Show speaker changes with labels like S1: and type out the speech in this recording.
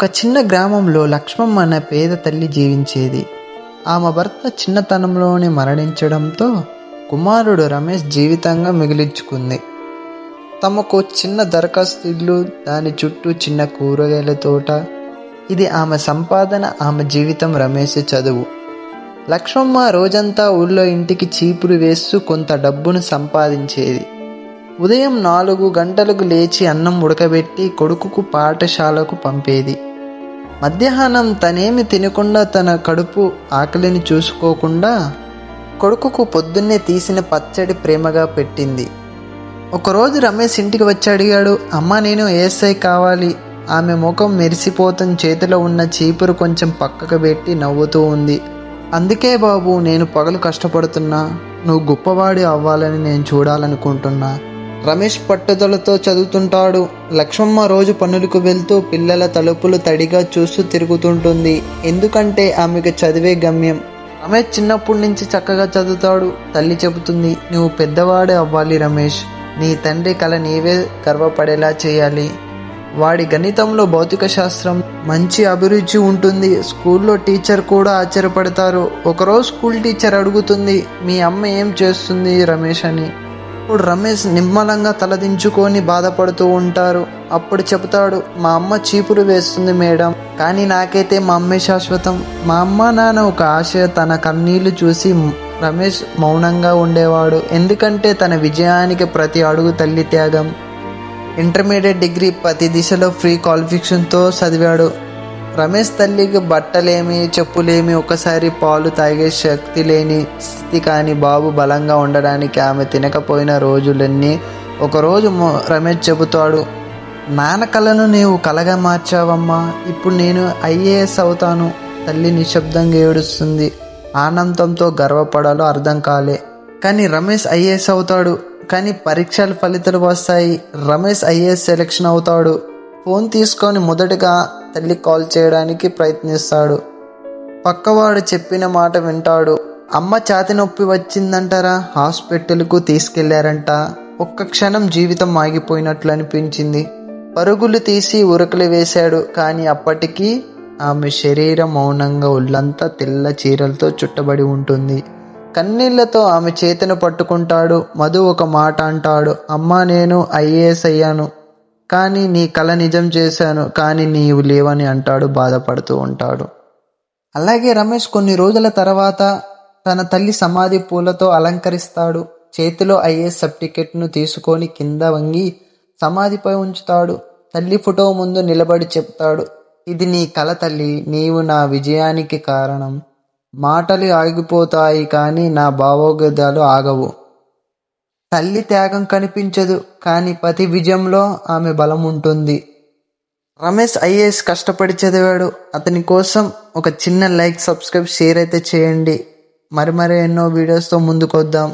S1: ఒక చిన్న గ్రామంలో లక్ష్మమ్మ అనే పేద తల్లి జీవించేది. ఆమె భర్త చిన్నతనంలోనే మరణించడంతో కుమారుడు రమేష్ జీవితంగా మిగిలించుకుంది. తమకు చిన్న దరఖాస్తు ఇల్లు, దాని చుట్టూ చిన్న కూరగాయల తోట. ఇది ఆమె సంపాదన, ఆమె జీవితం. రమేష్ చదువు. లక్ష్మమ్మ రోజంతా ఊళ్ళో ఇంటికి చీపురు వేస్తూ కొంత డబ్బును సంపాదించేది. ఉదయం 4 గంటలకు లేచి అన్నం ఉడకబెట్టి కొడుకుకు పాఠశాలకు పంపేది. మధ్యాహ్నం తనేమి తినకుండా, తన కడుపు ఆకలిని చూసుకోకుండా కొడుకుకు పొద్దున్నే తీసిన పచ్చడి ప్రేమగా పెట్టింది. ఒకరోజు రమేష్ ఇంటికి వచ్చి అడిగాడు, అమ్మ నేను ఏఎస్ఐ కావాలి. ఆమె ముఖం మెరిసిపోతున్న చేతిలో ఉన్న చీపురు కొంచెం పక్కకు పెట్టి నవ్వుతూ ఉంది. అందుకే బాబు, నేను పగలు కష్టపడుతున్నా. నువ్వు గొప్పవాడి అవ్వాలని నేను చూడాలనుకుంటున్నా. రమేష్ పట్టుదలతో చదువుతుంటాడు. లక్ష్మమ్మ రోజు పనులకు వెళ్తూ పిల్లల తలుపులు తడిగా చూస్తూ తిరుగుతుంటుంది. ఎందుకంటే ఆమెకు చదివే గమ్యం. రమేష్ చిన్నప్పటి నుంచి చక్కగా చదువుతాడు. తల్లి చెబుతుంది, నువ్వు పెద్దవాడే అవ్వాలి రమేష్. నీ తండ్రి కల నీవే గర్వపడేలా చేయాలి. వాడి గణితంలో, భౌతిక శాస్త్రం మంచి అభిరుచి ఉంటుంది. స్కూల్లో టీచర్ కూడా ఆశ్చర్యపడతారు. ఒకరోజు స్కూల్ టీచర్ అడుగుతుంది, మీ అమ్మ ఏం చేస్తుంది రమేష్ అని. అప్పుడు రమేష్ నిమ్మలంగా తలదించుకొని బాధపడుతూ ఉంటారు. అప్పుడు చెబుతాడు, మా అమ్మ చీపురు వేస్తుంది మేడం, కానీ నాకైతే మా అమ్మే శాశ్వతం. మా అమ్మ నాన్న ఒక ఆశ. తన కన్నీళ్లు చూసి రమేష్ మౌనంగా ఉండేవాడు. ఎందుకంటే తన విజయానికి ప్రతి అడుగు తల్లి త్యాగం. ఇంటర్మీడియట్ డిగ్రీ ప్రతి దిశలో ఫ్రీ క్వాలిఫికేషన్తో చదివాడు. రమేష్ తల్లికి బట్టలేమి, చెప్పులేమి, ఒకసారి పాలు తాగే శక్తి లేని స్థితి. కానీ బాబు బలంగా ఉండడానికి ఆమె తినకపోయిన రోజులన్నీ. ఒకరోజు రమేష్ చెబుతాడు, నాన్న కలను నీవు కలగా మార్చావమ్మా. ఇప్పుడు నేను ఐఏఎస్ అవుతాను. తల్లి నిశ్శబ్దంగా ఏడుస్తుంది. ఆనందంతో గర్వపడాలో అర్థం కాలే. కానీ రమేష్ ఐఏఎస్ అవుతాడు. కానీ పరీక్షల ఫలితాలు వస్తాయి. రమేష్ ఐఏఎస్ సెలెక్షన్ అవుతాడు. ఫోన్ తీసుకొని మొదటగా తల్లి కాల్ చేయడానికి ప్రయత్నిస్తాడు. పక్కవాడు చెప్పిన మాట వింటాడు. అమ్మ ఛాతి నొప్పి వచ్చిందంటారా, హాస్పిటల్కు తీసుకెళ్లారంట. ఒక్క క్షణం జీవితం ఆగిపోయినట్లు అనిపించింది. పరుగులు తీసి ఉరకలు వేశాడు. కానీ అప్పటికీ ఆమె శరీరం మౌనంగా, ఒళ్ళంతా తెల్ల చీరలతో చుట్టబడి ఉంటుంది. కన్నీళ్లతో ఆమె చేతిని పట్టుకుంటాడు. మధు ఒక మాట అంటాడు, అమ్మా నేను ఐఏఎస్ అయ్యాను, కానీ నీ కల నిజం చేశాను, కానీ నీవు లేవని అంటాడు. బాధపడుతూ ఉంటాడు. అలాగే రమేష్ కొన్ని రోజుల తర్వాత తన తల్లి సమాధి పూలతో అలంకరిస్తాడు. చేతిలో ఐఏఎస్ సర్టిఫికెట్ను తీసుకొని కింద వంగి సమాధిపై ఉంచుతాడు. తల్లి ఫోటో ముందు నిలబడి చెప్తాడు, ఇది నీ కల తల్లి, నీవు నా విజయానికి కారణం. మాటలు ఆగిపోతాయి కానీ నా భావోద్వేగాలు ఆగవు. తల్లి త్యాగం కనిపించదు, కానీ ప్రతి విజయంలో ఆమె బలం ఉంటుంది. రమేష్ ఐఏఎస్ కష్టపడి చదివాడు. అతని కోసం ఒక చిన్న లైక్, సబ్స్క్రైబ్, షేర్ అయితే చేయండి. మరి ఎన్నో వీడియోస్తో ముందుకు వద్దాం.